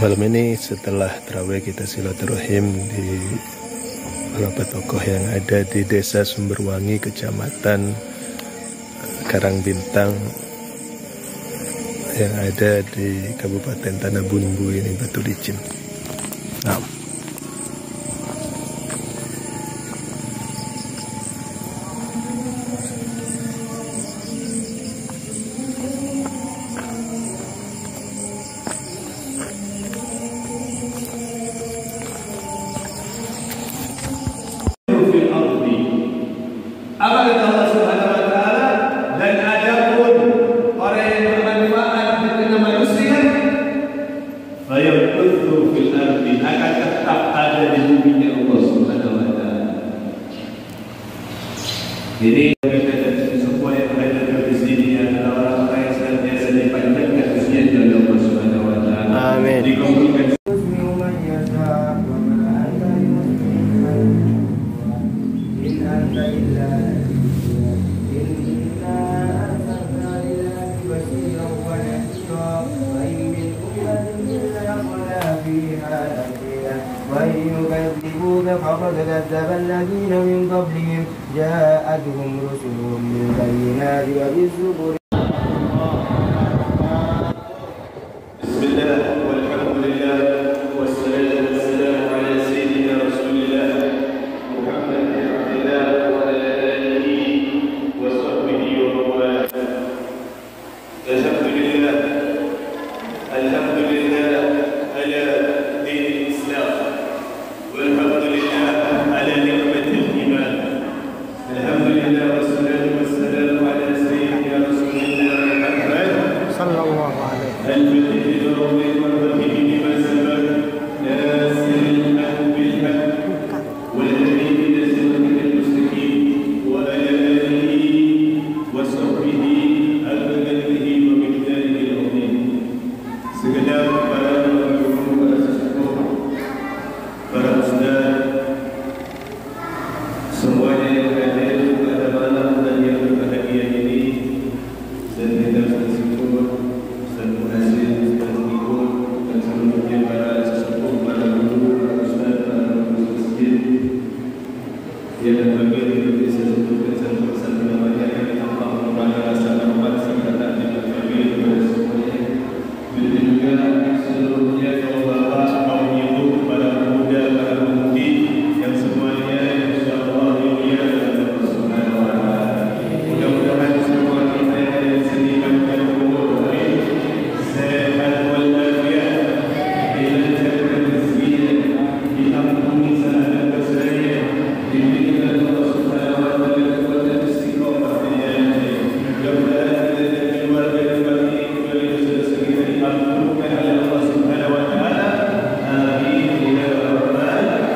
Malam ini setelah tarawih kita silaturahim di beberapa tokoh yang ada di Desa Sumberwangi, Kecamatan Karangbintang yang ada di Kabupaten Tanah Bumbu ini, Batu Licin. Nah, apa kata Allah Subhanahu wa taala, dan adapun orang yang bermanfaat di tengah manusia, fayaquthu fil ardi, akan tetap ada di bumi Allah Subhanahu wa taala. Jadi kita semua yang berada di sini adalah orang-orang yang senantiasa dipanjangkan usianya oleh Allah Subhanahu wa taala. Amin. Dikumpulkan وإن يكذبوك فقد كذب الذين من قبلهم جاءتهم رسلهم بالبينات وبالزبر. بسم الله والحمد لله والصلاة والسلام على سيدنا رسول الله محمد بن عبد الله وعلى آله وصحبه ومن والاه. الحمد لله الحمد لله على دين الإسلام، والحمد لله على نعمة الإيمان. الحمد لله والصلاة والسلام على سيدنا رسول الله محمد صلى الله عليه وسلم الفتح والفتح لما سبق ناصر الحق بالحق والهدي إلى صراطك المستقيم وعلى آله وصحبه أبدا ومقداره العظيم. Segenap para guru, para sesepuh, para ustaz, semuanya yang hadir pada malam dan yang berbahagia ini, dan kita bersyukur dan berhasil dan ikut dan seluruhnya para sesepuh, para guru, para ustaz, para guru masjid yang bagian dari sesepuh dan pesan namanya yang tanpa merupakan rasa hormat serta takdir dan kami kepada semuanya. Begitu juga seluruhnya kaum bapak, kaum ibu, para pemuda, para pemudi yang semuanya insyaallah mulia dalam Allah Subhanahu wa taala. Mudah-mudahan semua kita yang ada di sini panjang umur, sehat walafiat, dilancarkan rezekinya, diampuni salah dan dosanya, diberikan Allah Subhanahu wa taala kekuatan istiqomah di jalannya. Mudah-mudahan kita dan keluarga dibagi kembali dosa-dosa kita diampunkan oleh Allah Subhanahu wa taala. Amin ya rabbal alamin.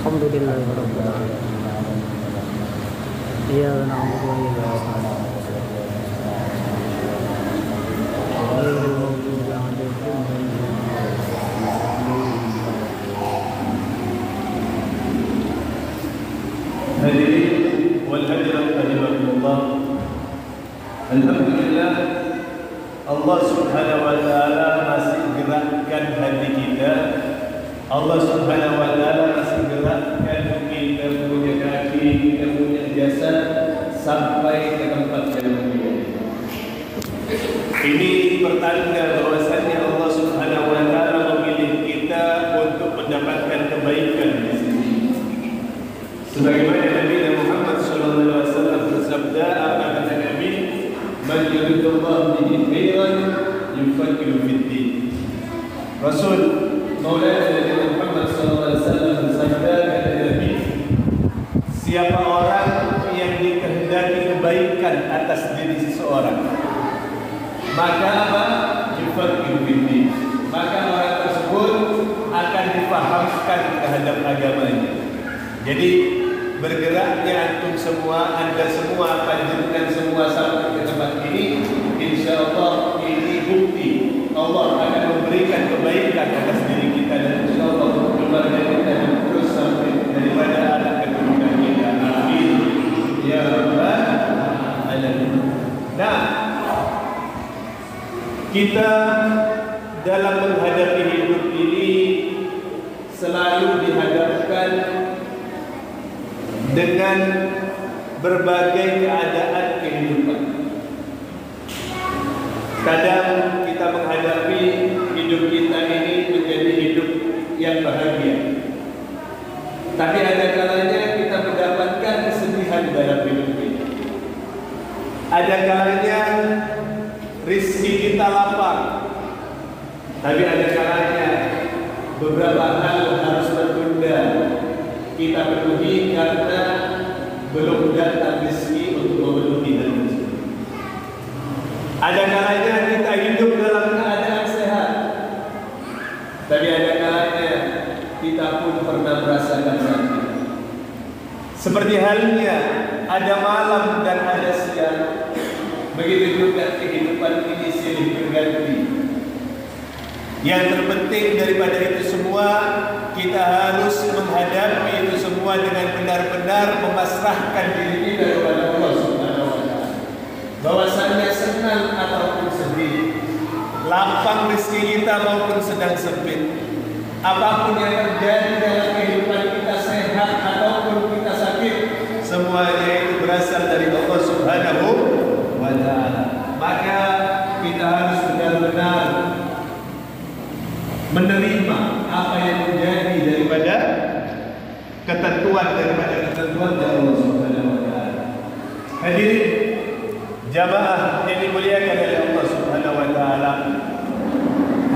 Alhamdulillahirabbil alamin. Iyyaka na'budu wa iyyaka nasta'in. Ghairil maghdubi 'alaihim Hadirin wal hadirat rahimakumullah. Alhamdulillah, Allah Subhanahu wa taala masih gerakkan hati kita. Allah Subhanahu wa taala masih gerakkan kita punya kaki, kita punya jasad sampai ke tempat yang mulia. Ini pertanda bahwasanya Allah Subhanahu wa taala memilih kita untuk mendapatkan kebaikan di sini. Sebagaimana Nabi Muhammad sallallahu alaihi wasallam bersabda, apa kata Nabi? Man yuridullahu bihi khairan yufaqihu fid-din. Rasul Maulana Nabi Muhammad sallallahu alaihi wasallam bersabda, kata Nabi, siapa orang yang dikehendaki kebaikan atas diri seseorang, maka apa? Yufaqihu fiddin. Maka orang tersebut akan dipahamkan terhadap agamanya. Jadi bergeraknya antum semua, anda semua, panjenengan semua sampai ke tempat ini, insya Allah ini bukti Allah akan memberikan kebaikan atas diri kita, dan insya Allah keluarga kita terus sampai daripada anak keturunan kita. Amin ya rabbal alamin. Nah, kita dalam menghadapi hidup ini selalu dihadapkan dengan berbagai keadaan kehidupan. Kadang kita menghadapi hidup kita ini menjadi hidup yang bahagia, tapi ada kalanya kita mendapatkan kesedihan dalam hidup ini. Ada kalanya rizki kita lapar, tapi ada kalanya beberapa hal harus tertunda kita penuhi karena belum datang rezeki untuk memenuhi hal tersebut. Ada kalanya kita hidup dalam keadaan sehat, tapi ada kalanya kita pun pernah merasakan sakit. Seperti halnya ada malam dan ada siang, begitu juga kehidupan ini silih berganti. Yang terpenting daripada itu semua, kita harus menghadapi itu semua dengan benar-benar memasrahkan diri kita kepada Allah Subhanahu wa taala. Bahwasanya senang ataupun sedih, lapang rezeki kita maupun sedang sempit, apapun yang terjadi dalam kehidupan kita, sehat ataupun kita sakit, semuanya itu berasal dari Allah Subhanahu wa taala. Maka kita harus benar-benar menerima apa yang menjadi daripada ketentuan dari Allah Subhanahu wa taala. Hadirin jamaah yang dimuliakan oleh Allah Subhanahu wa taala,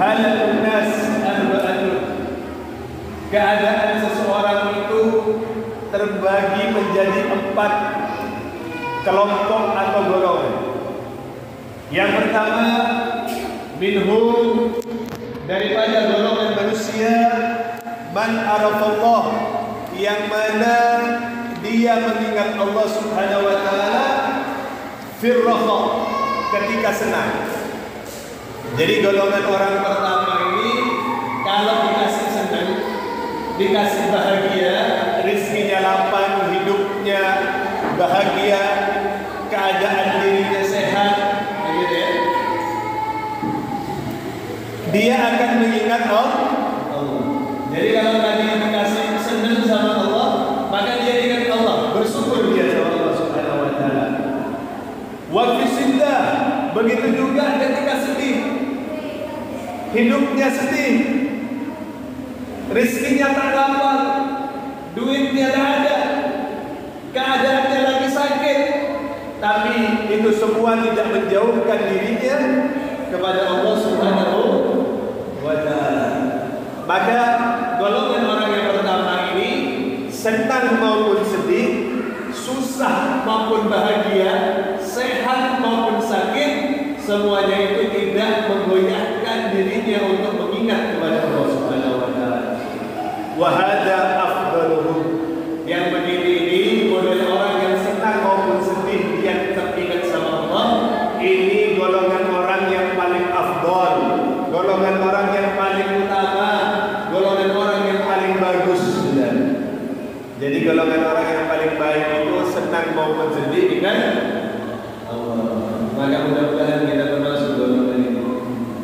halun nas arba'atun, keadaan seseorang itu terbagi menjadi 4 kelompok atau golongan. Yang pertama, minhum, daripada golongan manusia, man arafallah, yang mana dia mengingat Allah Subhanahu wa taala firraha, ketika senang. Jadi golongan orang pertama ini kalau dikasih senang, dikasih bahagia, rezekinya lapang, hidupnya bahagia, keadaan dirinya sehat, begitu ya, dia akan mengingat Allah. Jadi kalau tadi dikasih senang sama Allah, maka dia ingat Allah, bersyukur dia sama Allah Subhanahu wa taala. Wa fi siddah, begitu juga ketika sedih, hidupnya sedih, rezekinya tak lapar, duitnya tak ada, keadaannya lagi sakit, tapi itu semua tidak menjauhkan dirinya kepada Allah Subhanahu wa taala. Maka golongan orang yang pertama ini, senang maupun sedih, susah maupun bahagia, sehat maupun sakit, semuanya itu tidak menggoyahkan dirinya untuk mengingat kepada Allah Subhanahu wa taala. Wa hadza afdaluhum, yang begini ini golongan orang yang senang maupun sedih dia tetap ingat sama Allah, ini golongan orang yang paling afdal, golongan orang yang paling utama, golongan orang yang paling bagus. Jadi golongan orang yang paling baik itu senang maupun sedih ingat Allah. Maka mudah-mudahan kita termasuk golongan ini,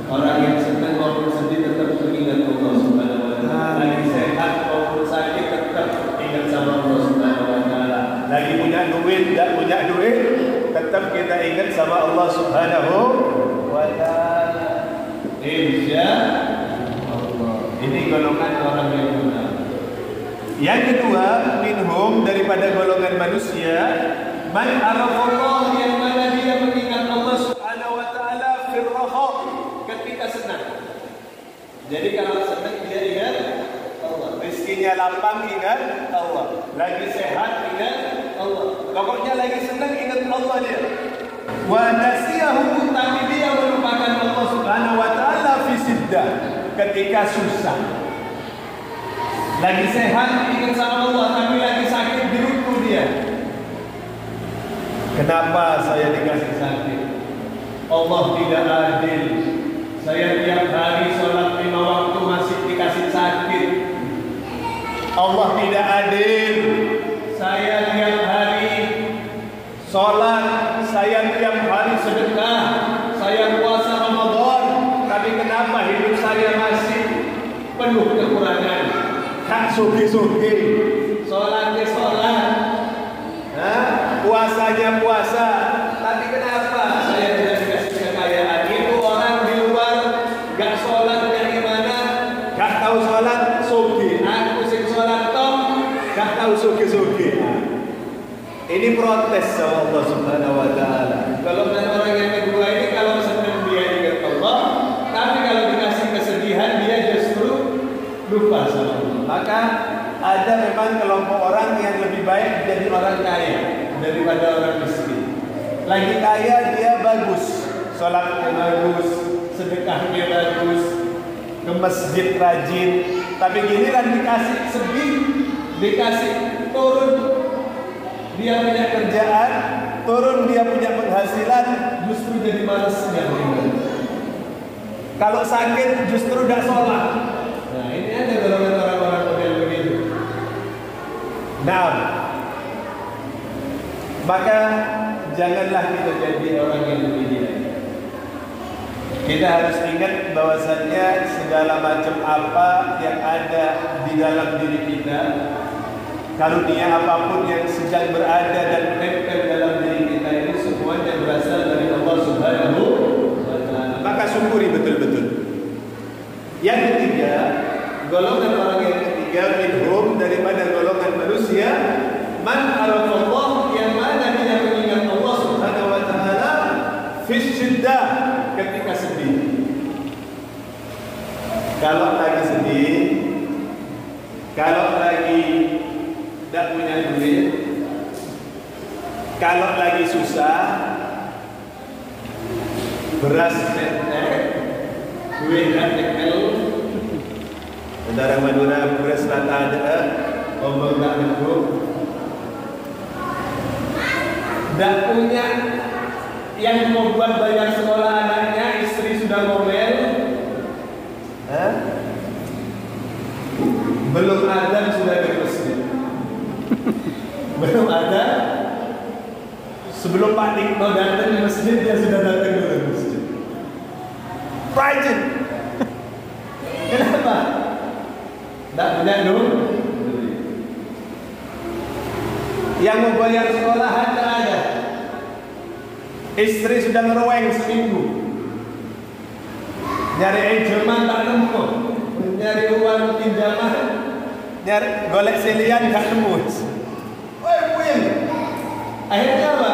orang yang senang maupun sedih tetap mengingat Allah Subhanahu wa taala, lagi sehat maupun sakit tetap ingat sama Allah Subhanahu wa taala, lagi punya duit tidak punya duit tetap kita ingat sama Allah Subhanahu wa taala. Insya Allah. Ini golongan orang yang benar. Yang kedua, minhum, daripada golongan manusia, man arafallah, yang mana dia mengingat Allah Subhanahu wa taala firraha, ketika senang. Jadi kalau senang dia ingat Allah, rezekinya lapang ingat Allah, lagi sehat ingat Pokoknya lagi senang ingat Allah dia. Wa nasiyahu, tapi dia melupakan Allah Subhanahu wa taala fi siddah, ketika susah. Lagi sehat ingat sama Allah, tapi lagi sakit diruku dia. Kenapa saya dikasih sakit? Allah tidak adil. Saya tiap hari sholat 5 waktu masih dikasih sakit. Allah tidak adil. Saya tiap hari sholat, saya tiap hari sedekah, saya puasa Ramadan, tapi kenapa hidup saya masih penuh kekurangan? Kak sugi-sugi, sholatnya sholat, puasanya puasa, tapi kenapa saya tidak dikasih kekayaan? Itu orang di luar gak sholat dari mana, gak tahu sholat sugi. Aku sing sholat toh gak tahu sugi-sugi. Ini protes sama Allah Subhanahu wa taala. Kalau orang yang kedua ini kalau senang dia ingat Allah, tapi kalau dikasih kesedihan dia justru lupa sama Allah. Maka ada memang kelompok orang yang lebih baik jadi orang kaya daripada orang miskin. Lagi kaya dia bagus, sholatnya bagus, sedekahnya bagus, ke masjid rajin, tapi giliran dikasih sedih, dikasih turun, dia punya kerjaan, turun dia punya penghasilan, justru jadi malas beribadah. Kalau sakit justru tidak sholat. Nah ini ada golongan orang-orang model begitu. Nah, maka janganlah kita jadi orang yang begini. Kita harus ingat bahwasannya segala macam apa yang ada di dalam diri kita, karunia apapun yang sedang berada dan menempel dalam diri kita ini semuanya berasal dari Allah Subhanahu wa taala. Maka syukuri betul-betul. Yang ketiga, golongan orang yang ketiga minhum, daripada golongan manusia, man arafallah, yang mana dia mengingat Allah Subhanahu wa taala fi syiddah, ketika sedih. Kalau lagi sedih, kalau lagi tidak punya duit, kalau lagi susah, beras netek, duit netek, Antara Madura beras rata ada, ombak tak nembuk, tidak punya yang mau buat bayar sekolah anaknya, istri sudah ngomel, belum ada sudah ke masjid. Belum ada, sebelum Pak Dikno datang ke masjid dia sudah datang ke masjid. Rajin. Kenapa? Tak punya duit. Yang mau bayar sekolah ada. Istri sudah ngerueng seminggu, nyari anjelman tak nemu, nyari uang pinjaman, nyari golek selian tak nemu. Woi puyeng. Akhirnya apa?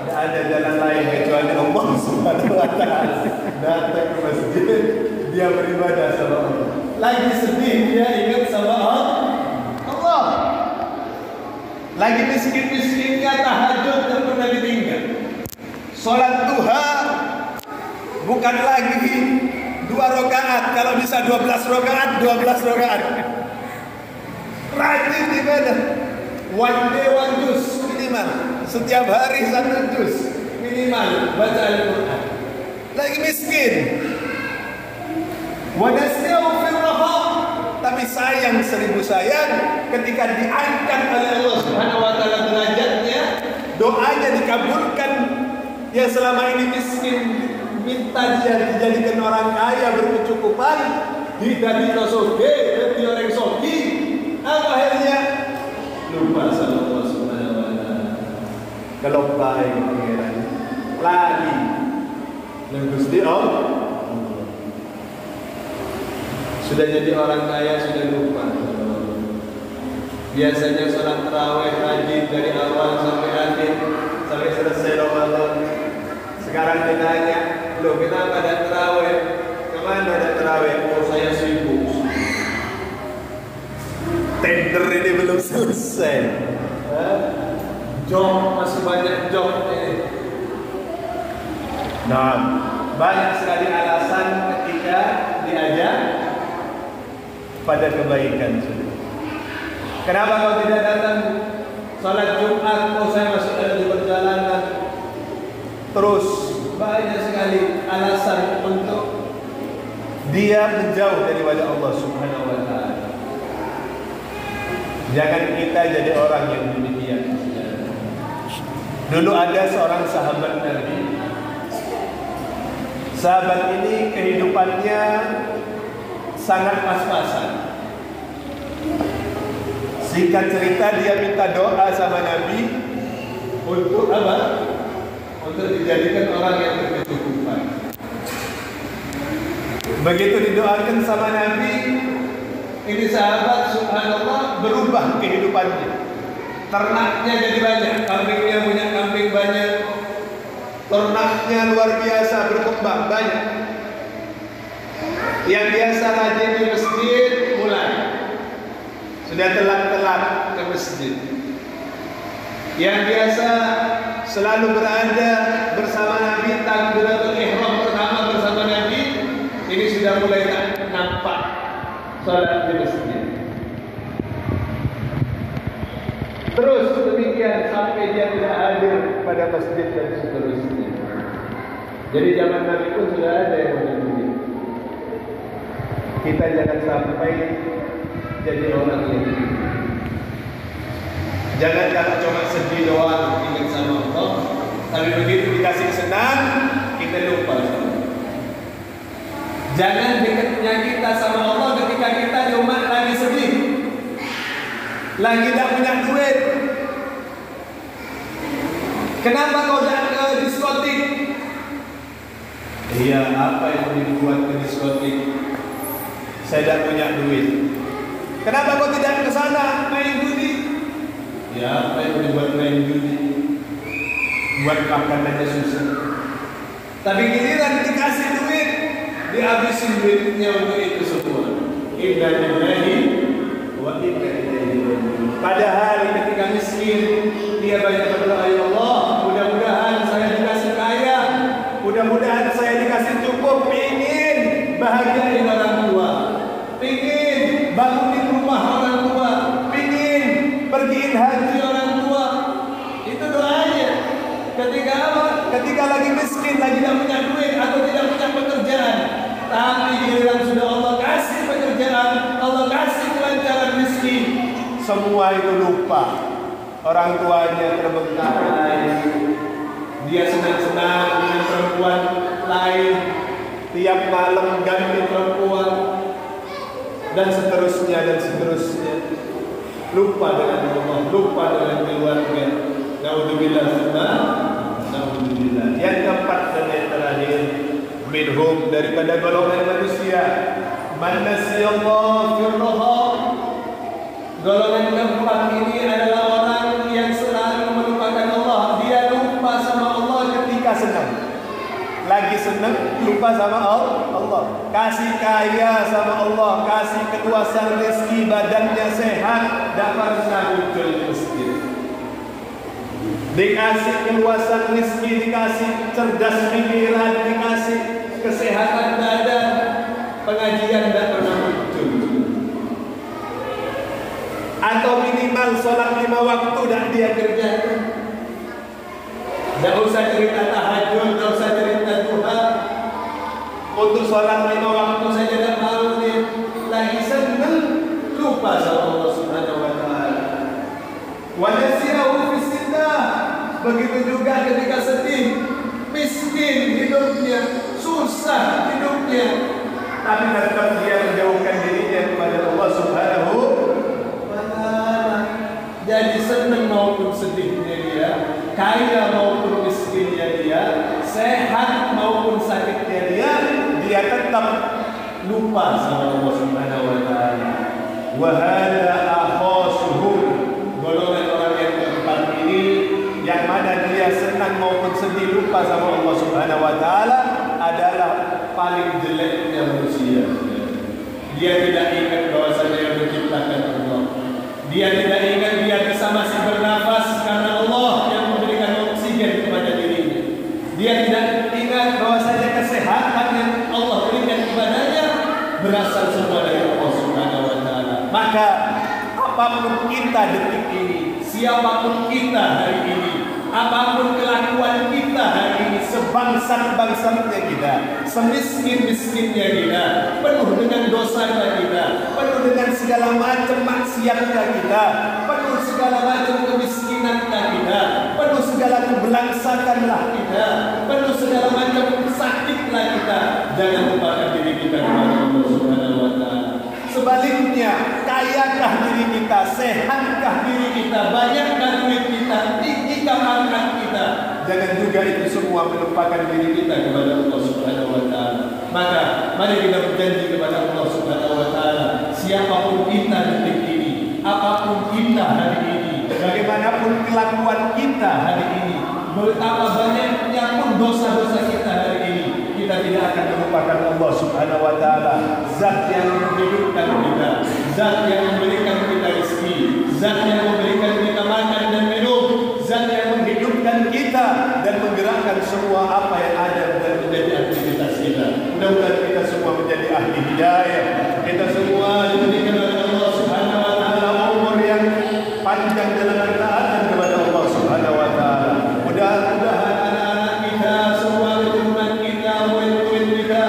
Tidak ada jalan lain kecuali Allah Subhanahu wa taala. Datang ke masjid, dia beribadah sama Allah. Lagi sedih dia ingat sama Allah. Lagi miskin-miskinnya tahajud tak pernah ditinggal. Sholat duha bukan lagi 2 rakaat, kalau bisa 12 rakaat, 12 rakaat. Rajin ibadah. One day one juz minimal. Setiap hari 1 juz minimal baca Al-Quran. Lagi miskin. Wadasyahu fil raha, tapi sayang 1000 sayang ketika diangkat oleh Allah Subhanahu wa taala derajatnya, doanya dikabulkan. Yang selama ini miskin minta dia dijadikan orang kaya berkecukupan, didadino soge, jadi orang sogi, apa akhirnya lupa sama Allah Subhanahu wa taala. Kalau baik pengiran lagi Gusti Allah. Sudah jadi orang kaya sudah lupa. Biasanya sholat tarawih rajin dari awal sampai akhir, sampai selesai Ramadan. Sekarang ditanya, loh kenapa ada tarawih? Kemana ada tarawih? Oh saya sibuk. Tender ini belum selesai. Job masih banyak job ini. Nah, banyak sekali alasan ketika diajak pada kebaikan. Kenapa kau tidak datang salat Jumat? Kau saya masuk dalam perjalanan. Terus banyak sekali alasan untuk dia menjauh dari wajah Allah Subhanahu wa taala. Jangan kita jadi orang yang demikian. Dulu ada seorang sahabat Nabi. Sahabat ini kehidupannya sangat pas-pasan. Singkat cerita, dia minta doa sama Nabi untuk apa? Untuk dijadikan orang yang berkecukupan. Begitu didoakan sama Nabi, ini sahabat subhanallah berubah kehidupannya. Ternaknya jadi banyak, kambingnya punya kambing banyak, ternaknya luar biasa berkembang banyak. Yang biasa rajin di masjid mulai sudah telat-telat ke masjid. Yang biasa selalu berada bersama Nabi, takbiratul ihram pertama bersama Nabi, ini sudah mulai tak nampak salat di masjid. Terus demikian sampai dia tidak hadir pada masjid dan seterusnya. Jadi zaman Nabi pun sudah ada yang menjadi. Kita jangan sampai jadi orang yang jangan kalau cuma sedih doang ingat sama Allah, tapi begitu dikasih senang kita lupa. Jangan dekatnya kita sama Allah ketika kita cuma lagi sedih, lagi tak punya duit. Kenapa kau tak ke diskotik? Iya, apa yang dibuat ke diskotik? Saya tak punya duit. Kenapa kau tidak ke sana main judi? Ya, apa yang dibuat main judi? Buat makan aja susah. Tapi giliran dikasih duit, dihabisin duitnya untuk itu semua. Inna lillahi wa inna ilaihi raji'un. Padahal ketika miskin, dia banyak berdoa, ya Allah, mudah-mudahan saya dikasih kaya, mudah-mudahan saya dikasih cukup, pingin bahagiain orang tua, pingin bangunin rumah orang tua, pingin pergiin haji orang tua. Itu doanya. Ketika apa? Ketika lagi miskin, lagi tidak punya duit atau tidak punya pekerjaan. Tapi giliran sudah Allah kasih pekerjaan, Allah kasih kelancaran miskin, semua itu lupa. Orang tuanya terbengkalai, dia senang-senang dengan perempuan lain, tiap malam ganti perempuan, dan seterusnya dan seterusnya. Lupa dengan Allah, lupa dengan keluarga. Naudzubillah semua. Naudzubillah. Yang keempat dan yang terakhir, minhum, daripada golongan manusia, man nasiyallahu firraha. Golongan keempat ini adalah orang yang selalu melupakan Allah. Dia lupa sama Allah ketika senang. Lagi senang lupa sama Allah. Kasih kaya sama Allah, kasih keluasan rezeki, badannya sehat, tidak pernah muncul di masjid. Dikasih keluasan rezeki, dikasih cerdas pikiran, dikasih kesehatan badan, pengajian tidak pernah muncul. Atau minimal sholat 5 waktu dah dia kerjakan. Tidak usah cerita tahajud, tidak usah cerita duha. Untuk sholat 5 waktu saja tidak malu dia. Lagi senang, lupa sama Allah Subhanahu wa taala. Wa nasiyahu fi sindah. Begitu juga ketika sedih, miskin hidupnya, susah hidupnya, tapi tetap dia menjauhkan dirinya kepada Allah Subhanahu wa taala. Jadi senang maupun sedihnya dia, kaya maupun miskinnya dia, sehat maupun sakitnya dia tetap lupa sama Allah Subhanahu wa taala. Wa hada akhasuhum, golongan orang yang keempat ini, yang mana dia senang maupun sedih lupa sama Allah Subhanahu wa taala, adalah paling jeleknya manusia. Dia tidak ingat bahwasanya yang menciptakan Allah. Dia tidak ingat dia bisa masih bernafas karena Allah yang memberikan kita detik ini, siapapun kita hari ini, apapun kelakuan kita hari ini, sebangsa-bangsanya kita, semiskin-miskinnya kita, penuh dengan dosanya kita, penuh dengan segala macam maksiatnya kita, penuh segala macam kemiskinan kita, penuh segala kebelangsakanlah kita, penuh segala macam sakitlah kita. Jangan lupakan diri kita kepada Allah Subhanahu wa Ta'ala. Sebaliknya, kayakah diri kita, sehatkah diri kita, banyakkah duit kita, tinggikah pangkat kita, jangan juga itu semua melupakan diri kita kepada Allah Subhanahu wa Ta'ala. Maka mari kita berjanji kepada Allah Subhanahu wa Ta'ala, siapapun kita detik ini, apapun kita hari ini, bagaimanapun kelakuan kita hari ini, betapa banyaknya pun dosa-dosa kita hari ini, kita tidak akan melupakan Allah Subhanahu wa Ta'ala, zat yang menghidupkan kita, zat yang memberikan kita rezeki, zat yang memberikan kita makan dan minum, zat yang menghidupkan kita dan menggerakkan semua apa yang ada dan menjadi aktivitas kita. Mudah-mudahan kita semua menjadi ahli hidayah, kita semua diberikan oleh Allah Subhanahu wa Ta'ala umur yang panjang dalam ketaatan kepada Allah Subhanahu wa Ta'ala. Mudah-mudahan anak-anak kita, semua keturunan kita, murid-murid kita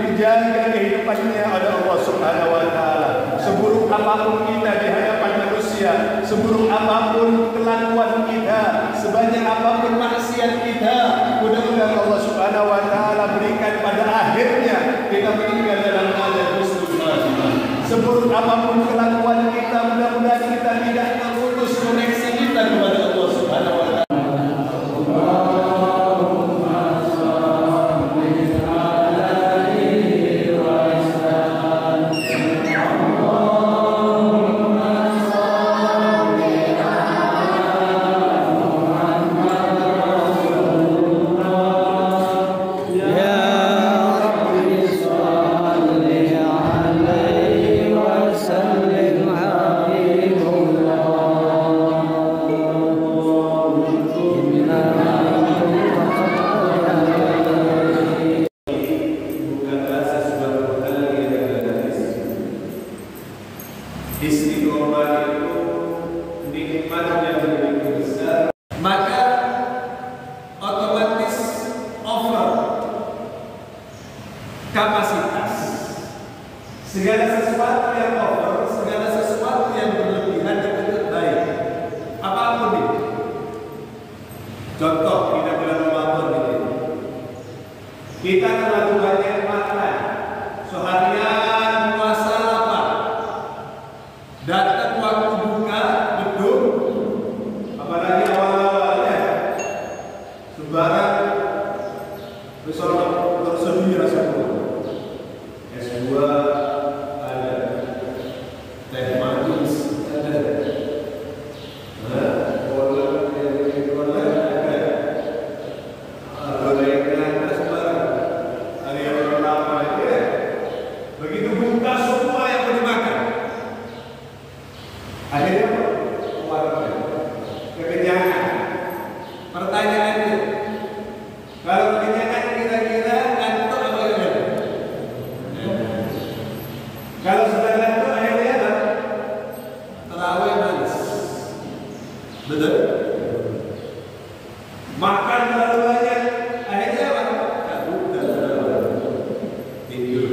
dijaga kehidupannya oleh Allah Subhanahu wa Ta'ala. Seburuk apapun kita di hadapan manusia, seburuk apapun kelakuan kita, sebanyak apapun maksiat kita, mudah-mudahan Allah Subhanahu wa Ta'ala berikan pada akhirnya kita meninggal dalam keadaan husnul khatimah. Seburuk apapun kelakuan kita, mudah-mudahan kita tidak memutus koneksi kita kepada Allah Subhanahu wa Ta'ala. Istiqomah itu nikmatnya begitu besar, maka otomatis over kapasitas. Segala sesuatu yang over, segala sesuatu yang berlebihan itu tidak baik. Apapun itu. Contoh kita bulan Ramadan ini, kita terlalu banyak makan, seharian puasa lapar. Datang waktu buka beduk, apalagi awal-awalnya sembarang besok tersedia semua. Es buah ada, teh manis ada, kolak ada, gorengan sembarang. Hari yang pertama aja, begitu buka semua yang mau dimakan. Akhirnya kekenyangan. Pertanyaannya, kalau kekenyangan kira-kira ngantuk apa enggak? Kalau sudah ngantuk akhirnya apa? Terawih manis. Betul? Makan terlalu banyak akhirnya apa? Tidur.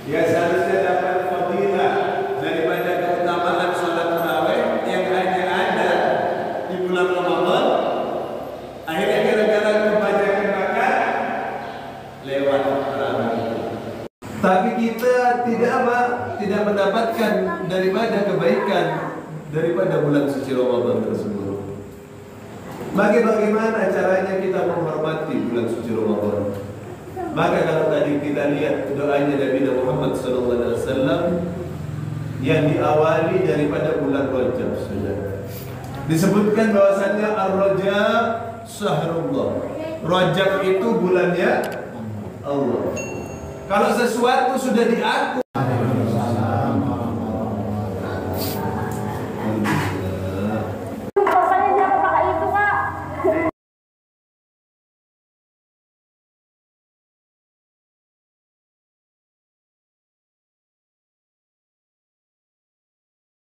Ya seharusnya dapat fadilah daripada keutamaan sholat tarawih yang hanya ada di bulan Ramadan. Akhirnya gara-gara kebanyakan makan lewat tarawih. Tapi kita tidak mendapatkan daripada kebaikan daripada bulan suci Ramadan tersebut. Bagaimana caranya kita menghormati bulan suci Ramadan? Maka kalau tadi kita lihat doanya Nabi Muhammad SAW yang diawali daripada bulan Rajab sudah disebutkan bahwasannya Ar-Rajab Syahrullah. Rajab itu bulannya Allah. Kalau sesuatu sudah diaku